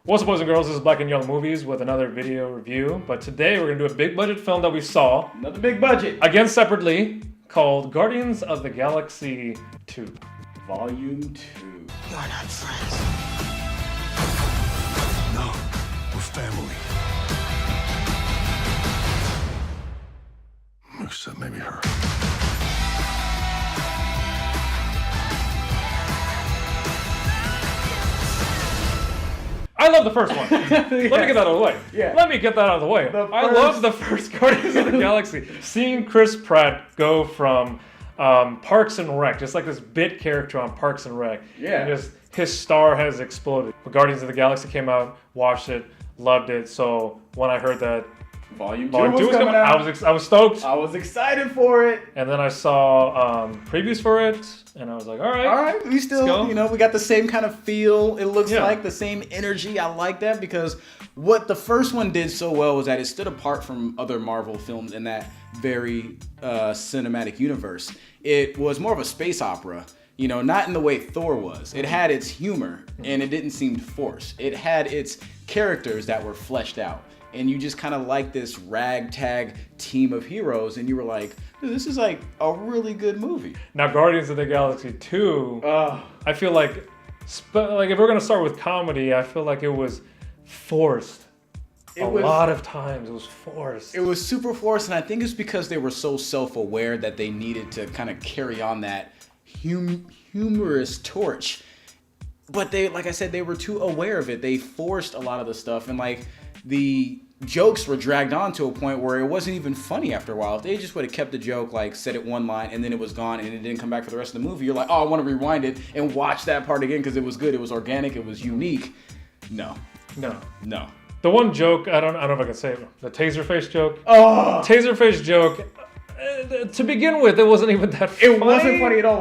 What's up, boys and girls? This is Black and Yellow Movies with another video review. But today we're going to do a big budget film that we saw. Another big budget. Again, separately, called Guardians of the Galaxy 2. Volume 2. You're not friends. No, we're family. Except maybe her. I love the first one. Let me get that out of the way. Yeah. Let me get that out of the way. I love the first Guardians of the Galaxy. Seeing Chris Pratt go from Parks and Rec, just like this bit character on Parks and Rec. Yeah. And just his star has exploded. When Guardians of the Galaxy came out, watched it, loved it. So when I heard that Volume 2 Volume 2 was coming out. I was stoked. I was excited for it. And then I saw previews for it, and I was like, all right. We still, go. we got the same kind of feel. It looks Yeah. like the same energy. I like that because what the first one did so well was that it stood apart from other Marvel films in that very cinematic universe. It was more of a space opera. Not in the way Thor was. It had its humor, and it didn't seem forced. It had its characters that were fleshed out. And you just kind of like this ragtag team of heroes, and you were like, this is like a really good movie. Now, Guardians of the Galaxy 2, I feel like if we're going to start with comedy, I feel like it was forced. A lot of times it was forced. It was super forced, and I think it's because they were so self-aware that they needed to kind of carry on that humorous torch. But they, like I said, they were too aware of it. They forced a lot of the stuff, and the jokes were dragged on to a point where it wasn't even funny after a while. If they just would have kept the joke, said it one line, and then it was gone, and it didn't come back for the rest of the movie, you're like, oh, I want to rewind it and watch that part again because it was good, it was organic, it was unique. No. The one joke, I don't know if I can say it, the Taserface joke. Oh! Taserface joke, to begin with, it wasn't even that funny. It wasn't funny at all.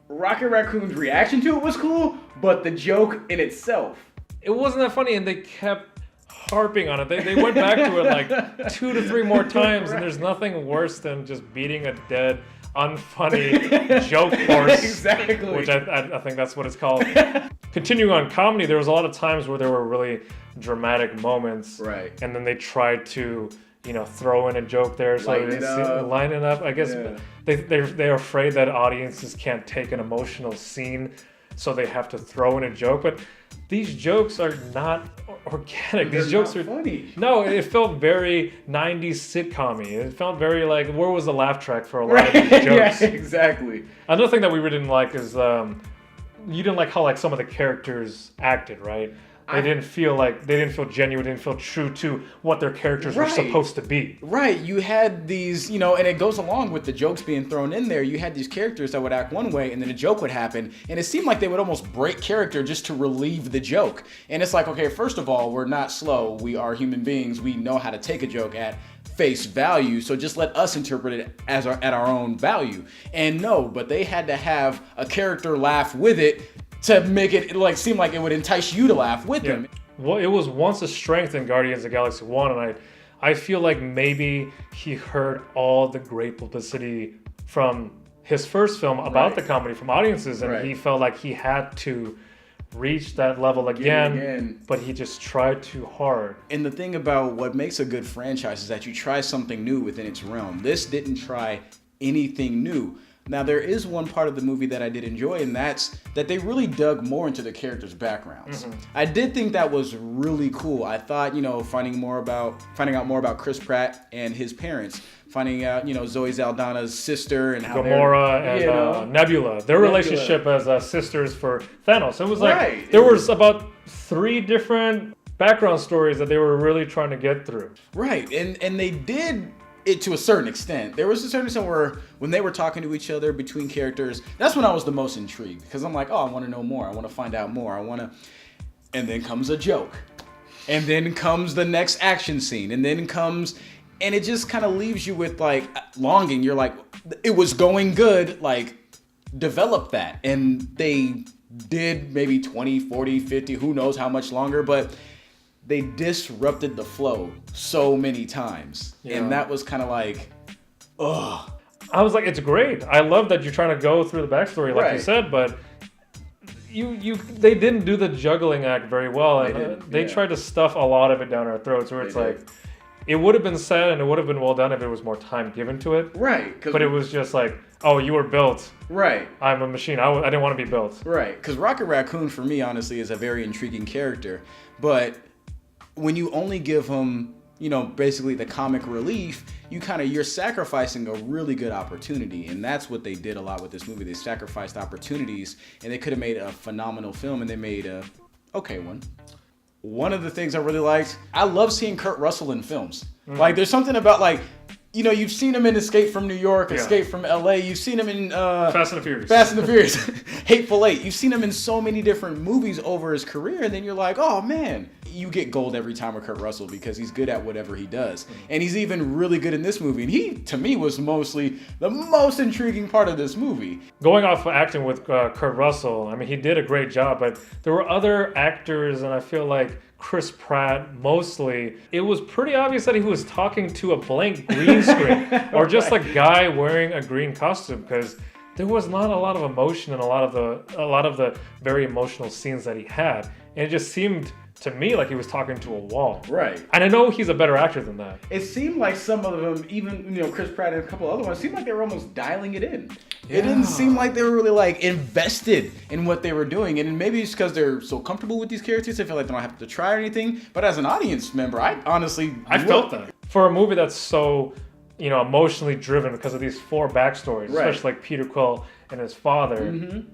Rocket Raccoon's reaction to it was cool, but the joke in itself. It wasn't that funny, and they kept harping on it. They went back to it 2 to 3 more times, and there's nothing worse than just beating a dead, unfunny joke horse. Exactly. Which I think that's what it's called. Continuing on comedy, there was a lot of times where there were really dramatic moments. Right. And then they tried to, throw in a joke there. So line it up. I guess they're afraid that audiences can't take an emotional scene, so they have to throw in a joke. But these jokes are not organic. These jokes are funny. No, it felt very 90s sitcom-y. It felt very where was the laugh track for a lot of these jokes? Yeah, exactly. Another thing that we didn't like is you didn't like how some of the characters acted, right? They didn't feel genuine, didn't feel true to what their characters were supposed to be. Right. You had these, and it goes along with the jokes being thrown in there. You had these characters that would act one way, and then a joke would happen, and it seemed like they would almost break character just to relieve the joke. And it's like, okay, first of all, we're not slow. We are human beings. We know how to take a joke at face value, so just let us interpret it at our own value. And no, but they had to have a character laugh with it to make it seem like it would entice you to laugh with them. Well, it was once a strength in Guardians of the Galaxy 1, and I feel like maybe he heard all the great publicity from his first film about the comedy from audiences, and he felt like he had to reach that level again, but he just tried too hard. And the thing about what makes a good franchise is that you try something new within its realm. This didn't try anything new. Now, there is one part of the movie that I did enjoy, and that's that they really dug more into the characters' backgrounds. I did think that was really cool. I thought, finding out more about Chris Pratt and his parents, finding out, Zoe Saldana's sister and how Gamora and Nebula, their relationship as sisters for Thanos. It was there was about 3 different background stories that they were really trying to get through. Right, and they did it to a certain extent. There was a certain extent where when they were talking to each other between characters, that's when I was the most intrigued, because I'm like, oh, I want to know more. I want to find out more. And then comes a joke. And then comes the next action scene. And it just kind of leaves you with longing. You're like, it was going good, develop that. And they did maybe 20, 40, 50, who knows how much longer, but they disrupted the flow so many times. Yeah. And that was kind of ugh. I was like, it's great. I love that you're trying to go through the backstory, like you said, but they didn't do the juggling act very well, and they yeah. tried to stuff a lot of it down our throats. Where it's They like, did. it would have been sad and it would have been well done if there was more time given to it. Right. But it was just like, oh, you were built. Right. I'm a machine. I didn't want to be built. Right. Because Rocket Raccoon, for me, honestly, is a very intriguing character. But when you only give him, you know, basically the comic relief, you're sacrificing a really good opportunity. And that's what they did a lot with this movie. They sacrificed opportunities, and they could have made a phenomenal film, and they made a okay one. One of the things I really liked, I love seeing Kurt Russell in films. Like, there's something about, like, you know, you've seen him in Escape from New York, Escape from LA. You've seen him in Fast and the Furious. Fast and the Furious, Hateful Eight. You've seen him in so many different movies over his career, and then you're like, oh man, you get gold every time with Kurt Russell because he's good at whatever he does, and he's even really good in this movie. And he, to me, was mostly the most intriguing part of this movie. Going off of acting with Kurt Russell, I mean, he did a great job, but there were other actors, and I feel like Chris Pratt, mostly, it was pretty obvious that he was talking to a blank green screen or just a guy wearing a green costume, because there was not a lot of emotion in a lot of the very emotional scenes that he had, and it just seemed to me like he was talking to a wall. Right. And I know he's a better actor than that. It seemed like some of them, even, you know, Chris Pratt and a couple other ones, seemed like they were almost dialing it in. It didn't seem like they were really like invested in what they were doing. And maybe it's because they're so comfortable with these characters, they feel like they don't have to try anything. But as an audience member, I felt that. For a movie that's so, you know, emotionally driven because of these 4 backstories, especially like Peter Quill and his father,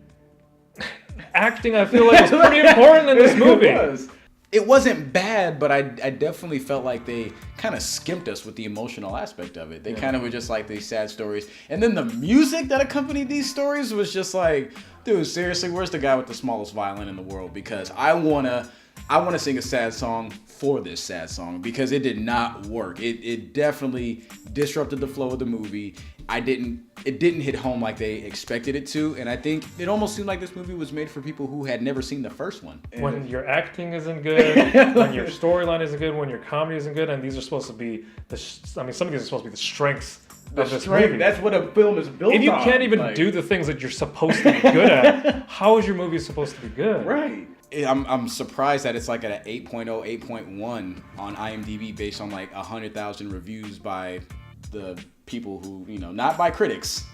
acting, I feel like, was pretty important in this movie. It wasn't bad, but I definitely felt like they kind of skimped us with the emotional aspect of it. They kind of were just like these sad stories. And then the music that accompanied these stories was just like, dude, seriously, where's the guy with the smallest violin in the world? Because I wanna sing a sad song for this sad song, because it did not work. It definitely disrupted the flow of the movie. It didn't hit home like they expected it to, and I think it almost seemed like this movie was made for people who had never seen the first one. When your acting isn't good, when your storyline isn't good, when your comedy isn't good, and these are supposed to be some of these are supposed to be the strengths of this movie. That's what a film is built on. If you can't even do the things that you're supposed to be good at, how is your movie supposed to be good? Right. I'm surprised that it's like at an 8.0, 8.1 on IMDb based on like 100,000 reviews by the people who, you know, not by critics,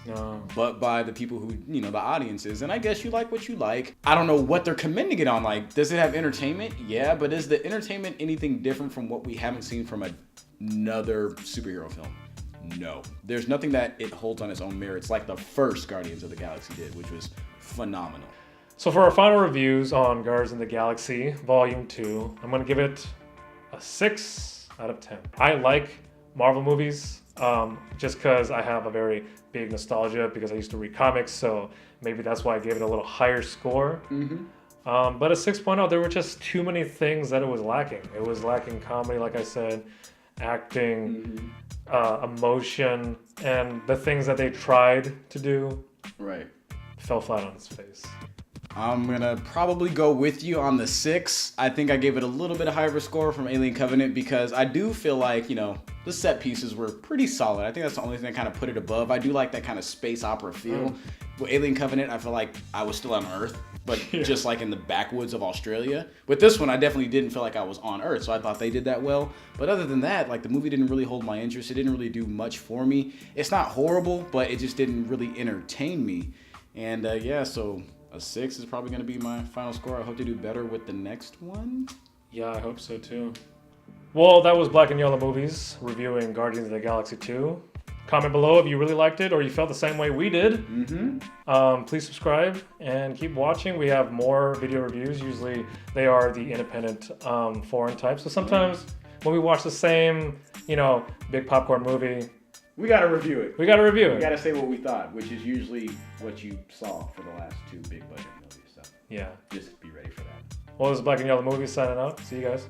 but by the people who, you know, the audiences. And I guess you like what you like. I don't know what they're commending it on. Like, does it have entertainment? Yeah, but is the entertainment anything different from what we haven't seen from another superhero film? No. There's nothing that it holds on its own merits like the first Guardians of the Galaxy did, which was phenomenal. So for our final reviews on Guardians of the Galaxy Volume 2, I'm going to give it a 6 out of 10. I like Marvel movies just because I have a very big nostalgia because I used to read comics, so maybe that's why I gave it a little higher score. But a 6.0, there were just too many things that it was lacking. It was lacking comedy, like I said, acting, emotion, and the things that they tried to do fell flat on its face. I'm gonna probably go with you on the 6. I think I gave it a little bit higher of a score from Alien Covenant because I do feel like, you know, the set pieces were pretty solid. I think that's the only thing that kind of put it above. I do like that kind of space opera feel. With Alien Covenant, I feel like I was still on Earth, but just like in the backwoods of Australia. With this one, I definitely didn't feel like I was on Earth, so I thought they did that well. But other than that, like, the movie didn't really hold my interest. It didn't really do much for me. It's not horrible, but it just didn't really entertain me. And so a 6 is probably going to be my final score. I hope to do better with the next one. Yeah, I hope so too. Well, that was Black and Yellow Movies reviewing Guardians of the Galaxy 2. Comment below if you really liked it or you felt the same way we did. Please subscribe and keep watching. We have more video reviews. Usually they are the independent foreign type. So sometimes when we watch the same, you know, big popcorn movie, we got to review it. We got to say what we thought, which is usually what you saw for the last 2 big budget movies. So yeah, just be ready for that. Well, this is Black and Yellow Movies signing out. See you guys.